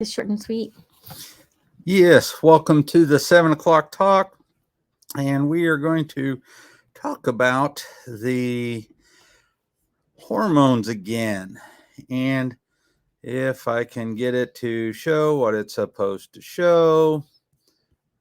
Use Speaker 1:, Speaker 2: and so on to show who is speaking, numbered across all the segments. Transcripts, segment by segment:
Speaker 1: It's short and sweet.
Speaker 2: Yes, welcome to the 7 o'clock talk. And we are going to talk about the hormones again. And if I can get it to show what it's supposed to show,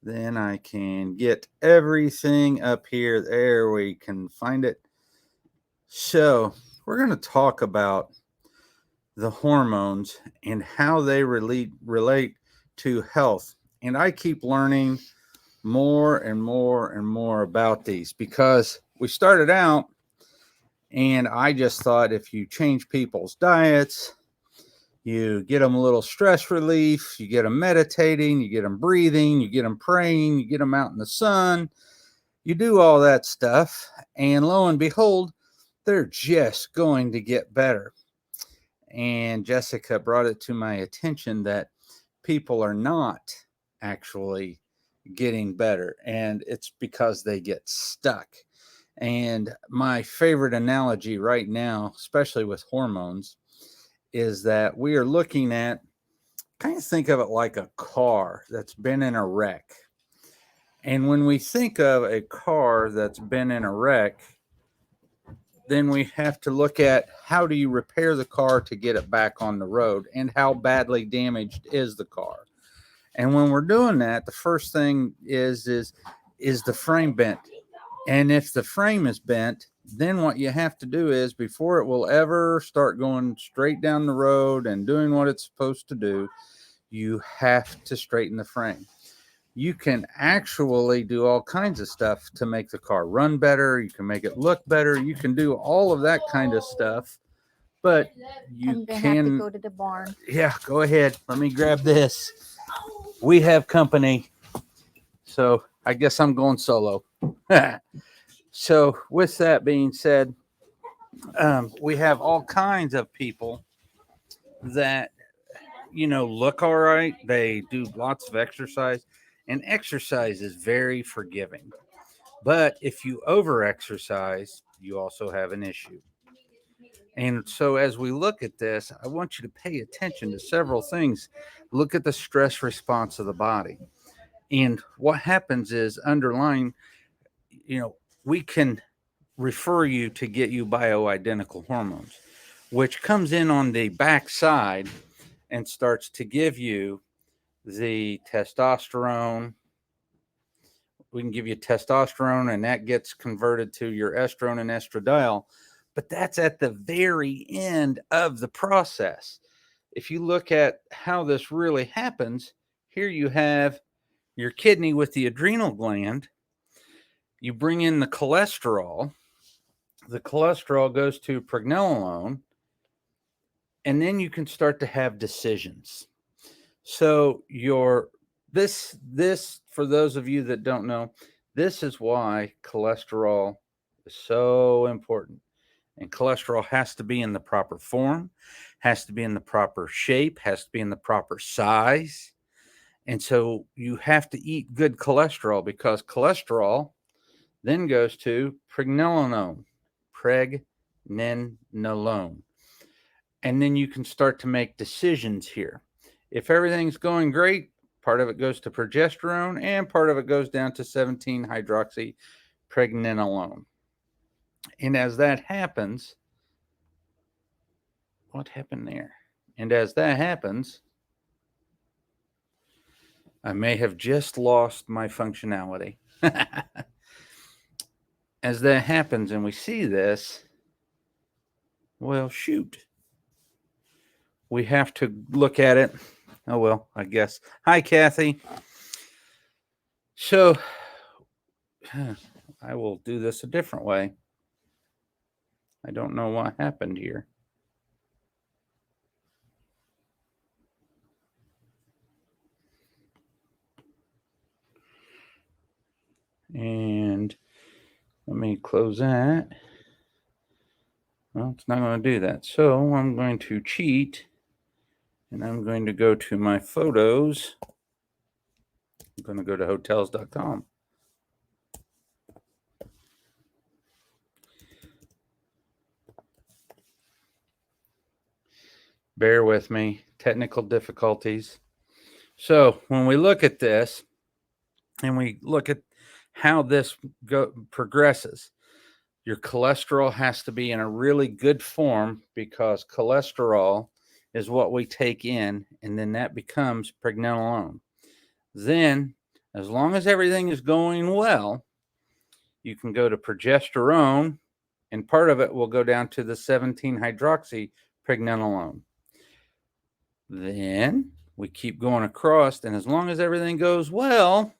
Speaker 2: then I can get everything up here. There we can find it. So, we're going to talk about the hormones and how they relate to health. And I keep learning more and more and more about these because we started out and I just thought if you change people's diets, you get them a little stress relief, you get them meditating, you get them breathing, you get them praying, you get them out in the sun, you do all that stuff, and lo and behold, they're just going to get better. And Jessica brought it to my attention that people are not actually getting better, and it's because they get stuck. And my favorite analogy right now, especially with hormones, is that we are looking at, kind of think of it like a car that's been in a wreck. And when we think of a car that's been in a wreck, then we have to look at how do you repair the car to get it back on the road, and how badly damaged is the car. And when we're doing that, the first thing is the frame bent? And if the frame is bent, then what you have to do is, before it will ever start going straight down the road and doing what it's supposed to do, you have to straighten the frame. You can actually do all kinds of stuff to make the car run better. You can make it look better. You can do all of that kind of stuff. But you
Speaker 1: I'm gonna
Speaker 2: can
Speaker 1: have to go to the barn.
Speaker 2: Yeah, go ahead. Let me grab this. We have company. So I guess I'm going solo. So with that being said, we have all kinds of people that, look all right. They do lots of exercise, and exercise is very forgiving. But if you over exercise, you also have an issue. And so as we look at this, I want you to pay attention to several things. Look at the stress response of the body. And what happens is, underlying, we can refer you to get you bioidentical hormones, which comes in on the backside and starts to give you the testosterone. We can give you testosterone, and that gets converted to your estrone and estradiol, but that's at the very end of the process. If you look at how this really happens, here you have your kidney with the adrenal gland. You bring in the cholesterol goes to pregnenolone, and then you can start to have decisions. So this for those of you that don't know, this is why cholesterol is so important. And cholesterol has to be in the proper form, has to be in the proper shape, has to be in the proper size. And so you have to eat good cholesterol, because cholesterol then goes to pregnenolone. And then you can start to make decisions here. If everything's going great, part of it goes to progesterone, and part of it goes down to 17-hydroxypregnenolone. And as that happens, what happened there? And as that happens, I may have just lost my functionality. As that happens and we see this, well, shoot. We have to look at it. Oh, well, I guess. Hi, Kathy. So I will do this a different way. I don't know what happened here. And let me close that. Well, it's not going to do that. So I'm going to cheat, and I'm going to go to my photos. I'm going to go to hotels.com. Bear with me. Technical difficulties. So when we look at this and we look at how this progresses, your cholesterol has to be in a really good form, because cholesterol is what we take in, and then that becomes pregnenolone. Then, as long as everything is going well, you can go to progesterone, and part of it will go down to the 17-hydroxy pregnenolone. Then we keep going across, and as long as everything goes well,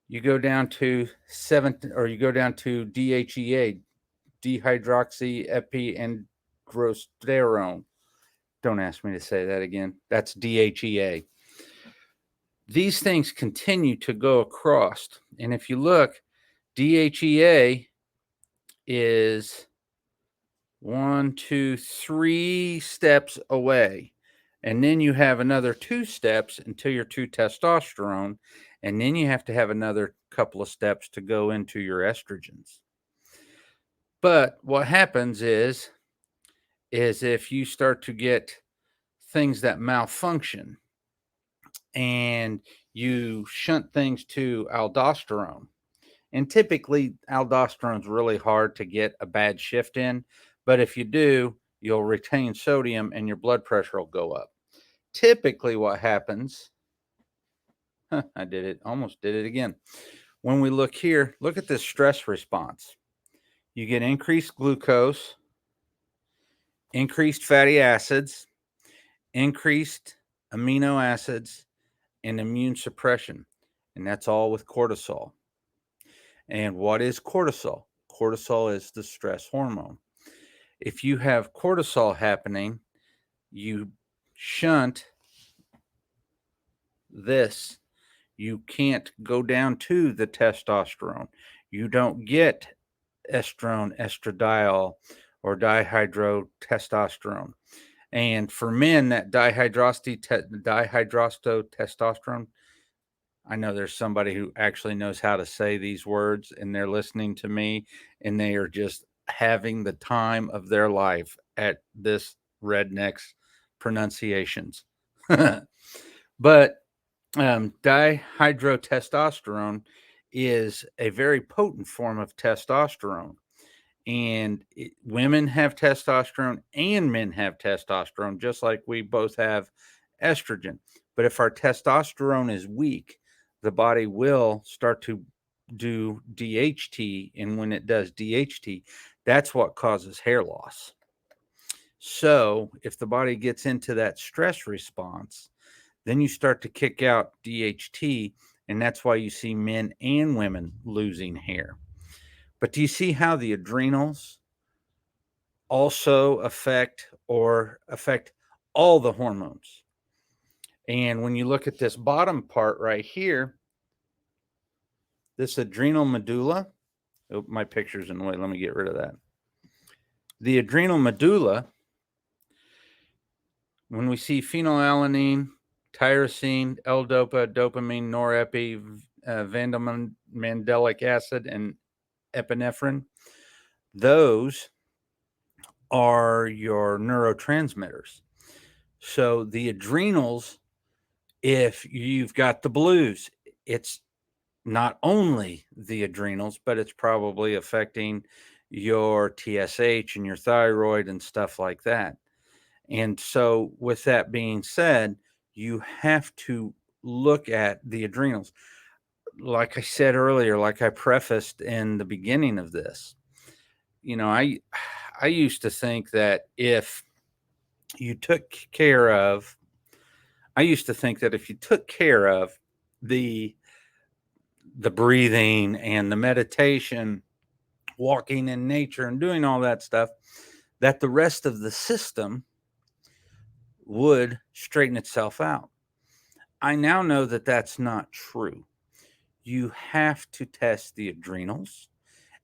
Speaker 2: you go down to DHEA, dihydroxyepinandrosterone. Don't ask me to say that again. That's DHEA. These things continue to go across, and if you look, DHEA is 1, 2, 3 steps away. And then you have another 2 steps until you're to testosterone. And then you have to have another couple of steps to go into your estrogens. But what happens is if you start to get things that malfunction and you shunt things to aldosterone, and typically aldosterone is really hard to get a bad shift in, but if you do, you'll retain sodium and your blood pressure will go up. Typically what happens, almost did it again. When we look here, look at this stress response. You get increased glucose, increased fatty acids, increased amino acids, and immune suppression. And that's all with cortisol. And what is cortisol? Cortisol is the stress hormone. If you have cortisol happening, you shunt this. You can't go down to the testosterone. You don't get estradiol, or dihydrotestosterone. And for men, that dihydrotestosterone, I know there's somebody who actually knows how to say these words, and they're listening to me, and they are just having the time of their life at this redneck's pronunciations. But dihydrotestosterone is a very potent form of testosterone. And women have testosterone and men have testosterone, just like we both have estrogen. But if our testosterone is weak, the body will start to do DHT. And when it does DHT, that's what causes hair loss. So if the body gets into that stress response, then you start to kick out DHT. And that's why you see men and women losing hair. But do you see how the adrenals also affect all the hormones? And when you look at this bottom part right here, this adrenal medulla, oh, my picture's in the way. Let me get rid of that. The adrenal medulla, when we see phenylalanine, tyrosine, L-dopa, dopamine, norepi, vandamandelic acid, and epinephrine, those are your neurotransmitters. So the adrenals, if you've got the blues, it's not only the adrenals, but it's probably affecting your TSH and your thyroid and stuff like that. And so with that being said, you have to look at the adrenals. Like I said earlier, like I prefaced in the beginning of this, I used to think that if you took care of the breathing and the meditation, walking in nature and doing all that stuff, that the rest of the system would straighten itself out. I now know that that's not true. You have to test the adrenals,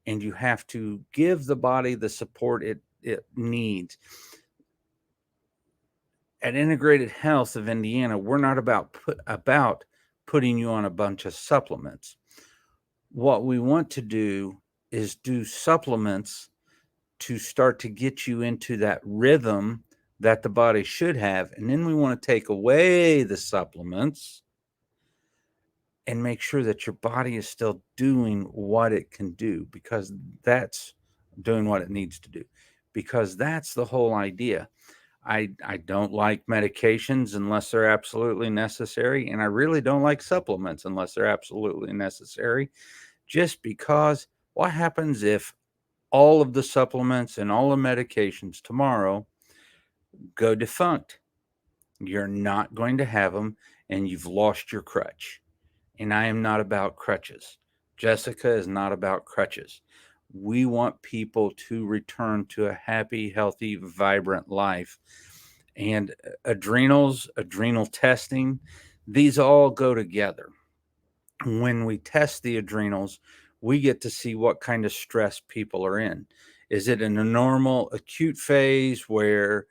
Speaker 2: and you have to give the body the support it needs. At Integrated Health of Indiana, we're not about putting you on a bunch of supplements. What we want to do is do supplements to start to get you into that rhythm that the body should have. And then we want to take away the supplements and make sure that your body is still doing what it can do, because that's doing what it needs to do, because that's the whole idea. I don't like medications unless they're absolutely necessary, and I really don't like supplements unless they're absolutely necessary, just because what happens if all of the supplements and all the medications tomorrow go defunct? You're not going to have them, and you've lost your crutch. And I am not about crutches. Jessica is not about crutches. We want people to return to a happy, healthy, vibrant life. And adrenals, adrenal testing, these all go together. When we test the adrenals, we get to see what kind of stress people are in. Is it in a normal acute phase where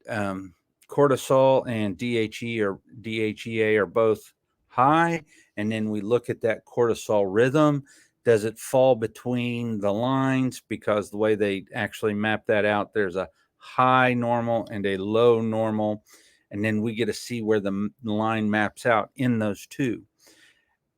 Speaker 2: um, cortisol and DHEA are both high, and then we look at that cortisol rhythm? Does it fall between the lines? Because the way they actually map that out, there's a high normal and a low normal, and then we get to see where the line maps out in those two.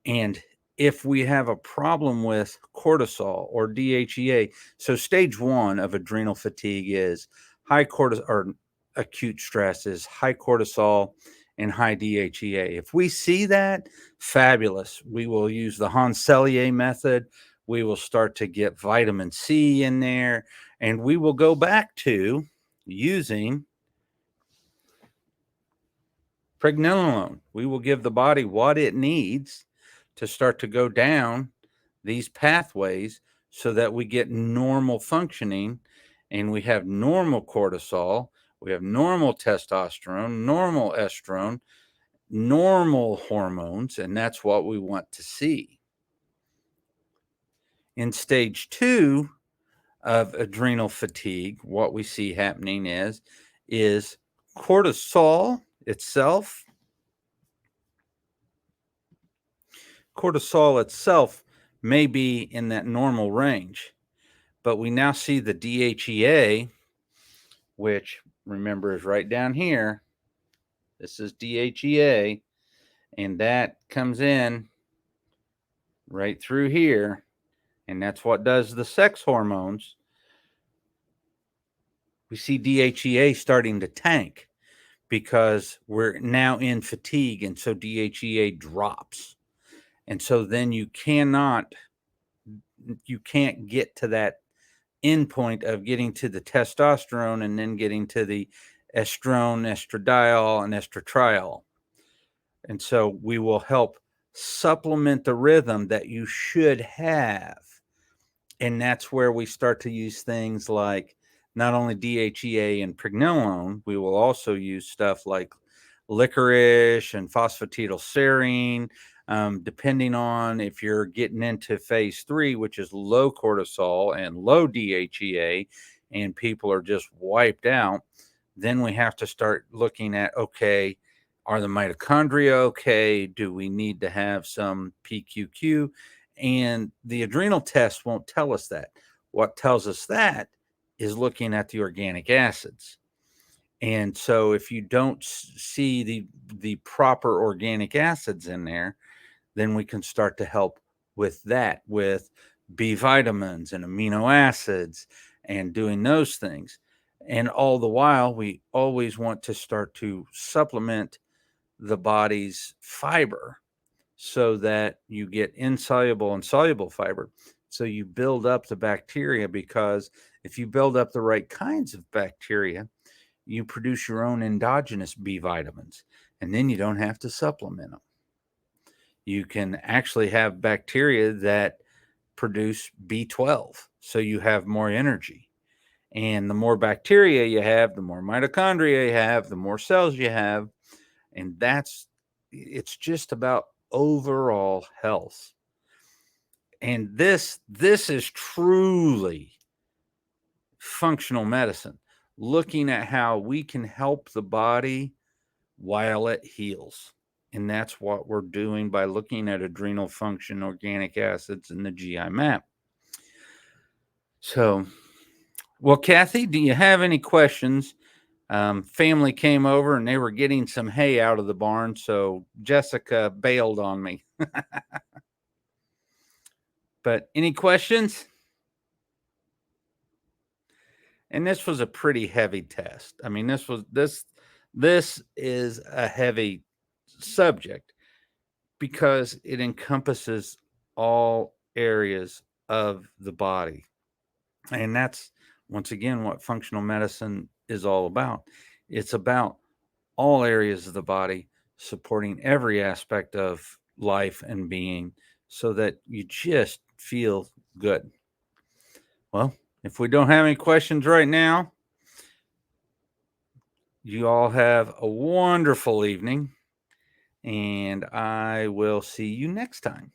Speaker 2: And if we have a problem with cortisol or DHEA, so stage one of adrenal fatigue is high cortisol, or acute stress is high cortisol and high DHEA. If we see that, fabulous. We will use the Hanselier method. We will start to get vitamin C in there, and we will go back to using pregnenolone. We will give the body what it needs to start to go down these pathways so that we get normal functioning, and we have normal cortisol, we have normal testosterone, normal estrone, normal hormones, and that's what we want to see. In stage two of adrenal fatigue, what we see happening is cortisol itself. Cortisol itself may be in that normal range, but we now see the DHEA, which, remember, is right down here. This is DHEA, and that comes in right through here, and that's what does the sex hormones. We see DHEA starting to tank because we're now in fatigue, and so DHEA drops. And so then you can't get to that end point of getting to the testosterone and then getting to the estrone, estradiol, and estritriol. And so we will help supplement the rhythm that you should have. And that's where we start to use things like not only DHEA and pregnenolone, we will also use stuff like licorice and phosphatidylserine, depending on if you're getting into phase 3, which is low cortisol and low DHEA, and people are just wiped out. Then we have to start looking at, okay, are the mitochondria okay? Do we need to have some PQQ? And the adrenal test won't tell us that. What tells us that is looking at the organic acids. And so if you don't see the proper organic acids in there, then we can start to help with that, with B vitamins and amino acids and doing those things. And all the while, we always want to start to supplement the body's fiber so that you get insoluble and soluble fiber. So you build up the bacteria, because if you build up the right kinds of bacteria, you produce your own endogenous B vitamins, and then you don't have to supplement them. You can actually have bacteria that produce B12, so you have more energy. And the more bacteria you have, the more mitochondria you have, the more cells you have. And it's just about overall health. And this is truly functional medicine, looking at how we can help the body while it heals. And that's what we're doing by looking at adrenal function, organic acids, and the GI map. So, well, Kathy, do you have any questions Family came over and they were getting some hay out of the barn, so Jessica bailed on me. But any questions? And this was a pretty heavy test. I mean, this is a heavy subject because it encompasses all areas of the body. And that's once again what functional medicine is all about. It's about all areas of the body supporting every aspect of life and being so that you just feel good. Well, if we don't have any questions right now, you all have a wonderful evening, and I will see you next time.